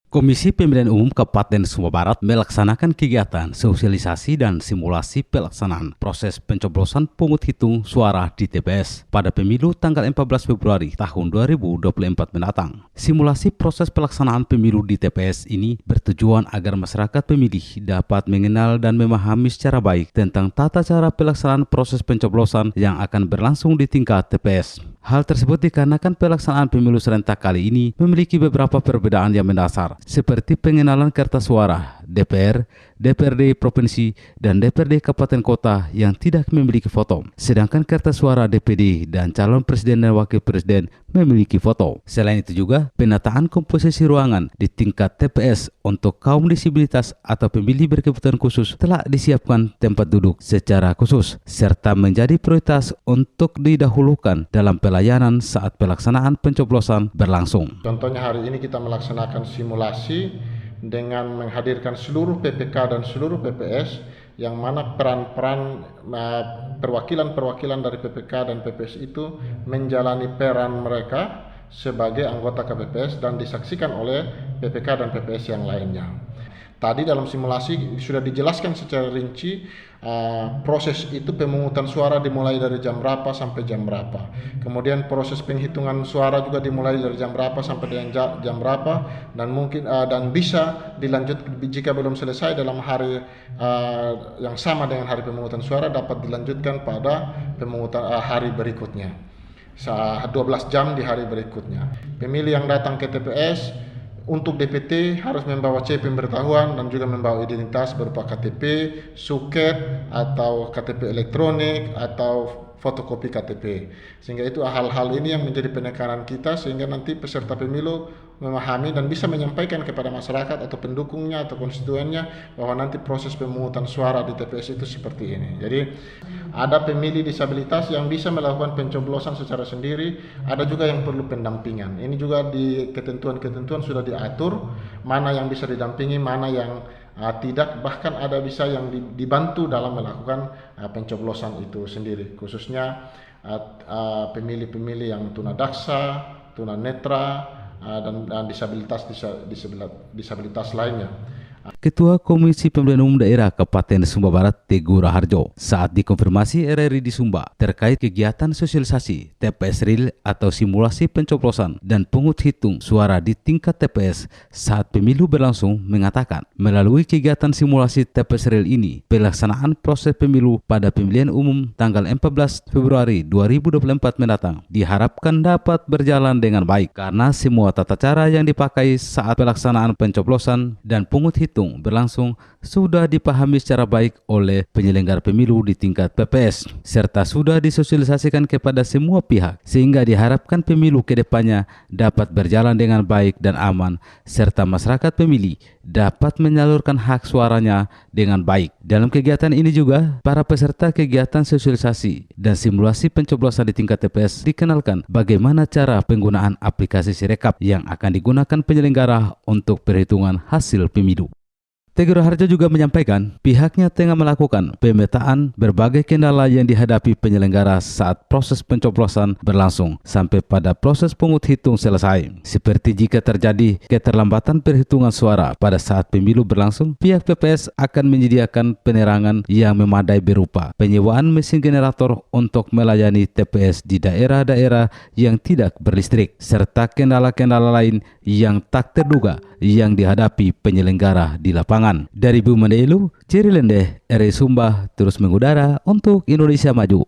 Komisi Pemilihan Umum Kabupaten Sumba Barat melaksanakan kegiatan sosialisasi dan simulasi pelaksanaan proses pencoblosan pungut hitung suara di TPS pada pemilu tanggal 14 Februari tahun 2024 mendatang. Simulasi proses pelaksanaan pemilu di TPS ini bertujuan agar masyarakat pemilih dapat mengenal dan memahami secara baik tentang tata cara pelaksanaan proses pencoblosan yang akan berlangsung di tingkat TPS. Hal tersebut dikarenakan pelaksanaan pemilu serentak kali ini memiliki beberapa perbedaan yang mendasar, seperti pengenalan kertas suara DPR, DPRD Provinsi, dan DPRD Kabupaten Kota yang tidak memiliki foto, sedangkan kertas suara DPD dan calon presiden dan wakil presiden memiliki foto. Selain itu juga, penataan komposisi ruangan di tingkat TPS untuk kaum disabilitas atau pemilih berkebutuhan khusus telah disiapkan tempat duduk secara khusus, serta menjadi prioritas untuk didahulukan dalam pelayanan saat pelaksanaan pencoblosan berlangsung. Contohnya hari ini kita melaksanakan simulasi dengan menghadirkan seluruh PPK dan seluruh PPS, yang mana peran-peran perwakilan-perwakilan dari PPK dan PPS itu menjalani peran mereka sebagai anggota KPPS dan disaksikan oleh PPK dan PPS yang lainnya. Tadi dalam simulasi sudah dijelaskan secara rinci proses itu pemungutan suara dimulai dari jam berapa sampai jam berapa. Kemudian proses penghitungan suara juga dimulai dari jam berapa sampai dengan jam berapa, dan mungkin dan bisa dilanjut jika belum selesai dalam hari yang sama dengan hari pemungutan suara, dapat dilanjutkan pada pemungutan hari berikutnya. 12 jam di hari berikutnya. Pemilih yang datang ke TPS untuk DPT harus membawa C pemberitahuan dan juga membawa identitas berupa KTP, suket atau KTP elektronik atau fotokopi KTP. Sehingga itu hal-hal ini yang menjadi penekanan kita, sehingga nanti peserta pemilu memahami dan bisa menyampaikan kepada masyarakat atau pendukungnya atau konstituennya bahwa nanti proses pemungutan suara di TPS itu seperti ini. Jadi ada pemilih disabilitas yang bisa melakukan pencoblosan secara sendiri, ada juga yang perlu pendampingan. Ini juga di ketentuan-ketentuan sudah diatur mana yang bisa didampingi, mana yang tidak, bahkan ada bisa yang dibantu dalam melakukan pencoblosan itu sendiri, khususnya pemilih-pemilih yang tunadaksa, tunanetra, dan disabilitas lainnya. Ketua Komisi Pemilihan Umum Daerah Kabupaten Sumba Barat, Teguh Raharjo, saat dikonfirmasi RRI di Sumba terkait kegiatan sosialisasi TPS Real atau simulasi pencoblosan dan pungut hitung suara di tingkat TPS saat pemilu berlangsung, mengatakan melalui kegiatan simulasi TPS Real ini, pelaksanaan proses pemilu pada pemilihan umum tanggal 14 Februari 2024 mendatang diharapkan dapat berjalan dengan baik karena semua tata cara yang dipakai saat pelaksanaan pencoblosan dan pungut hitung berlangsung sudah dipahami secara baik oleh penyelenggara pemilu di tingkat PPS serta sudah disosialisasikan kepada semua pihak, sehingga diharapkan pemilu ke depannya dapat berjalan dengan baik dan aman serta masyarakat pemilih dapat menyalurkan hak suaranya dengan baik. Dalam kegiatan ini juga para peserta kegiatan sosialisasi dan simulasi pencoblosan di tingkat TPS dikenalkan bagaimana cara penggunaan aplikasi Sirekap yang akan digunakan penyelenggara untuk perhitungan hasil pemilu. Teguh Raharjo juga menyampaikan pihaknya tengah melakukan pemetaan berbagai kendala yang dihadapi penyelenggara saat proses pencoblosan berlangsung sampai pada proses pungut hitung selesai. Seperti jika terjadi keterlambatan perhitungan suara pada saat pemilu berlangsung, pihak PPS akan menyediakan penerangan yang memadai berupa penyewaan mesin generator untuk melayani TPS di daerah-daerah yang tidak berlistrik, serta kendala-kendala lain yang tak terduga yang dihadapi penyelenggara di lapangan. Dari Bumandelu, Cirilende, RRI Sumba terus mengudara untuk Indonesia Maju.